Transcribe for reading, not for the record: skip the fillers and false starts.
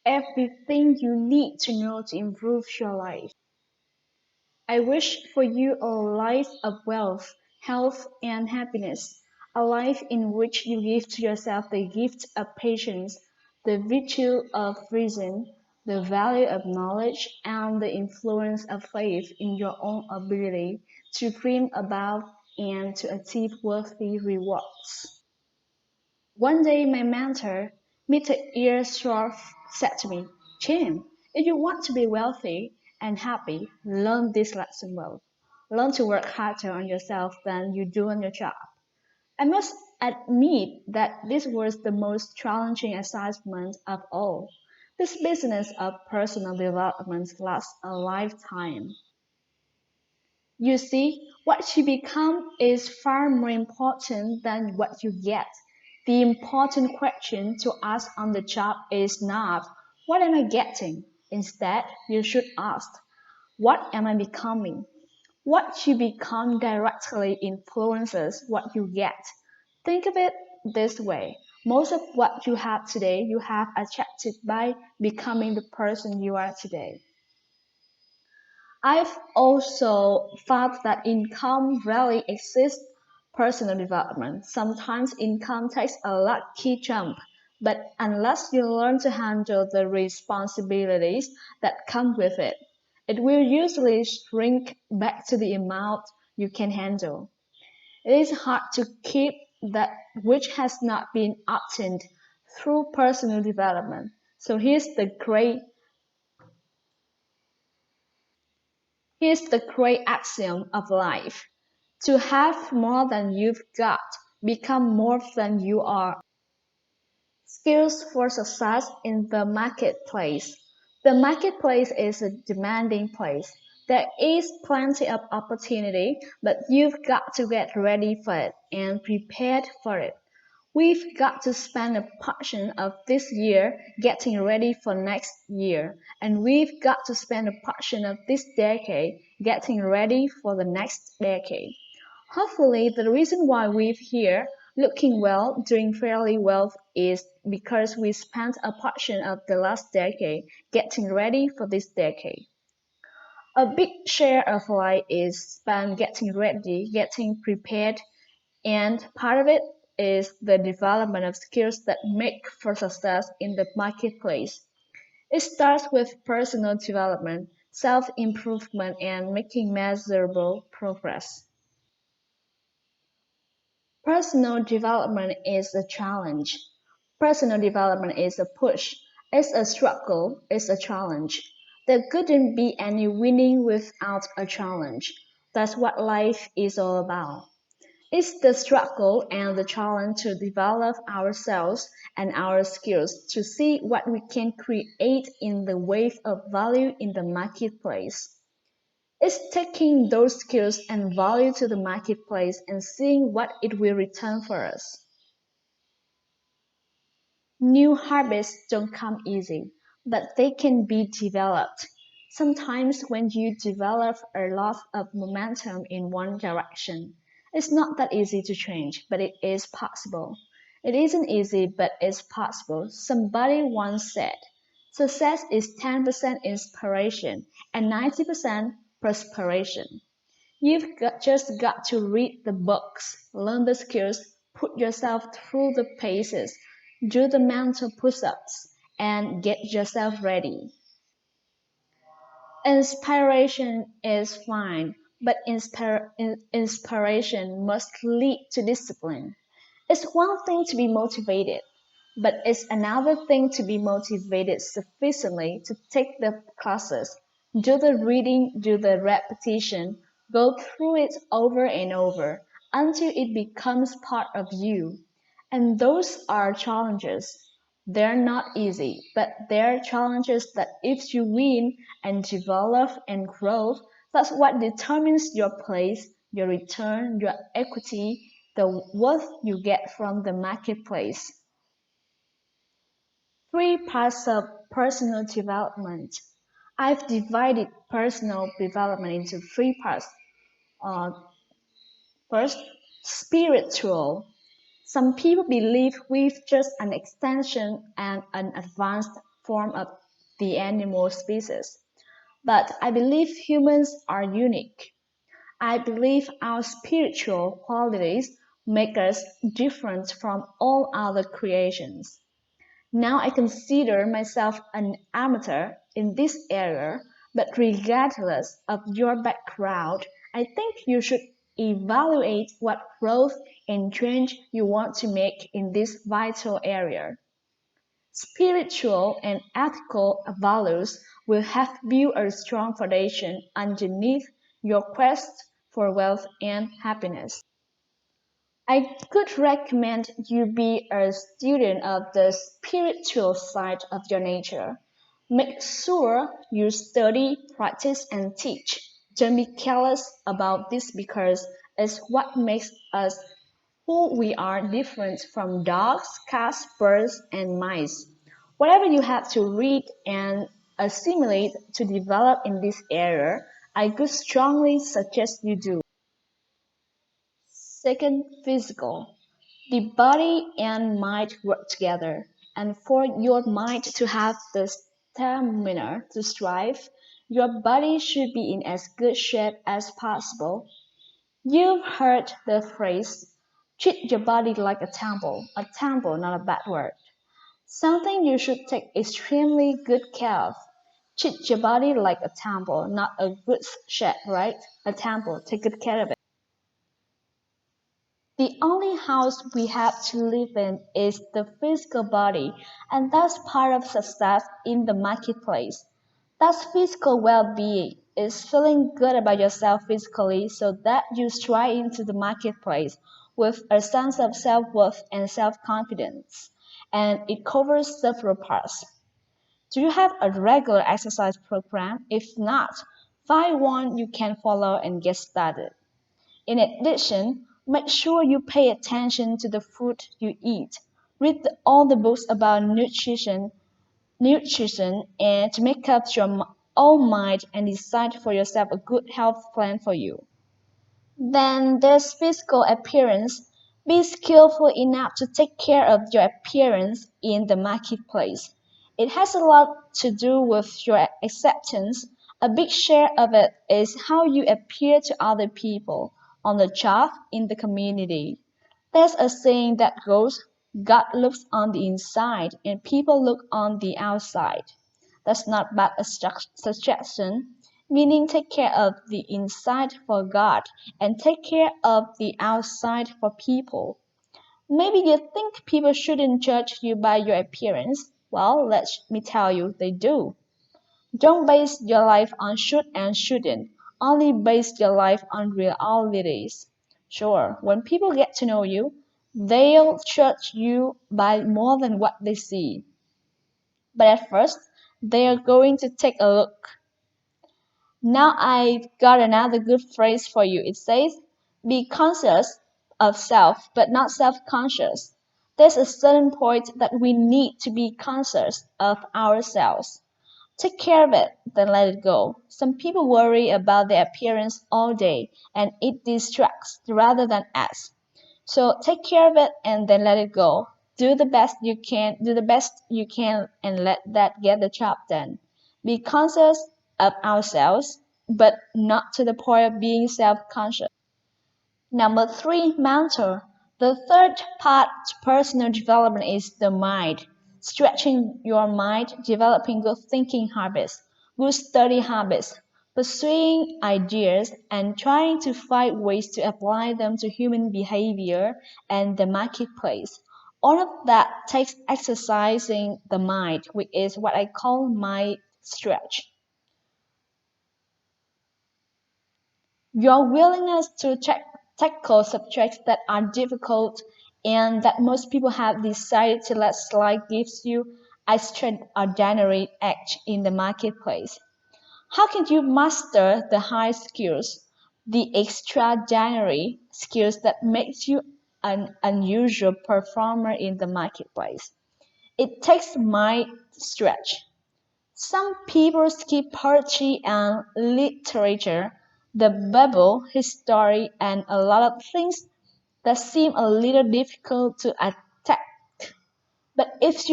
everything you need to know to improve your life. I wish for you a life of wealth, health, and happiness, a life in which you give to yourself the gift of patience, the virtue of reason, the value of knowledge, and the influence of faith in your own ability to dream about and to achieve worthy rewards. One day my mentor, Mr. Earsworth, said to me, Jim, if you want to be wealthy and happy, learn this lesson well. Learn to work harder on yourself than you do on your job. I must admit that this was the most challenging assignment of all. This business of personal development lasts a lifetime. You see, what you become is far more important than what you get. The important question to ask on the job is not, what am I getting? Instead, you should ask, what am I becoming? What you become directly influences what you get. Think of it this way. Most of what you have today, you have attracted by becoming the person you are today. I've also thought that income rarely exists personal development. Sometimes income takes a lucky jump, but unless you learn to handle the responsibilities that come with it, it will usually shrink back to the amount you can handle. It is hard to keep that which has not been obtained through personal development. So here's the great axiom of life. To have more than you've got, become more than you are. Skills for success in the marketplace. The marketplace is a demanding place. There is plenty of opportunity, but you've got to get ready for it and prepared for it. We've got to spend a portion of this year getting ready for next year, and we've got to spend a portion of this decade getting ready for the next decade. Hopefully, the reason why we're here looking well, doing fairly well is because we spent a portion of the last decade getting ready for this decade. A big share of life is spent getting ready, getting prepared, and part of it is the development of skills that make for success in the marketplace. It starts with personal development, self-improvement, and making measurable progress. Personal development is a challenge. Personal development is a push. It's a struggle. It's a challenge. There couldn't be any winning without a challenge. That's what life is all about. It's the struggle and the challenge to develop ourselves and our skills to see what we can create in the wave of value in the marketplace. It's taking those skills and value to the marketplace and seeing what it will return for us. New habits don't come easy, but they can be developed. Sometimes when you develop a lot of momentum in one direction, it's not that easy to change, but it is possible. It isn't easy, but it's possible. Somebody once said, success is 10% inspiration and 90% perspiration. Just got to read the books, learn the skills, put yourself through the paces, do the mental push-ups, and get yourself ready. Inspiration is fine, but inspiration must lead to discipline. It's one thing to be motivated, but it's another thing to be motivated sufficiently to take the classes, do the reading, do the repetition, go through it over and over until it becomes part of you. And those are challenges. They're not easy, but they're challenges that if you win and develop and grow, that's what determines your place, your return, your equity, the worth you get from the marketplace. Three parts of personal development. I've divided personal development into three parts. Uh, First, spiritual. Some people believe we've just an extension and an advanced form of the animal species. But I believe humans are unique. I believe our spiritual qualities make us different from all other creations. Now I consider myself an amateur in this area, but regardless of your background, I think you should evaluate what growth and change you want to make in this vital area. Spiritual and ethical values will have built a strong foundation underneath your quest for wealth and happiness. I could recommend you be a student of the spiritual side of your nature. Make sure you study, practice, and teach. Don't be careless about this because it's what makes us who we are different from dogs, cats, birds, and mice. Whatever you have to read and assimilate to develop in this area, I could strongly suggest you do. Second, physical. The body and mind work together, and for your mind to have the stamina to strive, your body should be in as good shape as possible. You've heard the phrase, treat your body like a temple, not a bad word. Something you should take extremely good care of. Treat your body like a temple, not a goods shed, right? A temple, take good care of it. The only house we have to live in is the physical body, and that's part of success in the marketplace. That's physical well-being, is feeling good about yourself physically so that you stride into the marketplace with a sense of self-worth and self-confidence. And it covers several parts. Do you have a regular exercise program? If not, find one you can follow and get started. In addition, make sure you pay attention to the food you eat. Read all the books about nutrition and to make up your own mind and decide for yourself a good health plan for you. Then there's physical appearance. Be skillful enough to take care of your appearance in the marketplace. It has a lot to do with your acceptance. A big share of it is how you appear to other people, on the job, in the community. There's a saying that goes, God looks on the inside and people look on the outside. That's not bad a suggestion, meaning take care of the inside for God and take care of the outside for people. Maybe you think people shouldn't judge you by your appearance. Well, let me tell you, they do. Don't base your life on should and shouldn't. Only base your life on realities. Sure, when people get to know you, they'll judge you by more than what they see. But at first, they are going to take a look. Now I've got another good phrase for you. It says, be conscious of self, but not self-conscious. There's a certain point that we need to be conscious of ourselves. Take care of it, then let it go. Some people worry about their appearance all day, and it distracts rather than adds. So take care of it and then let it go. Do the best you can and let that get the job done. Be conscious of ourselves, but not to the point of being self-conscious. Number three, mentor. The third part to personal development is the mind. Stretching your mind, developing good thinking habits, good study habits, pursuing ideas, and trying to find ways to apply them to human behavior and the marketplace. All of that takes exercising the mind, which is what I call mind stretch. Your willingness to tackle subjects that are difficult and that most people have decided to let slide gives you a extraordinary edge in the marketplace. How can you master the high skills, the extraordinary skills that makes you an unusual performer in the marketplace? It takes mind stretch. Some people skip poetry and literature, the Bible, history, and a lot of things that seem a little difficult to attack. But if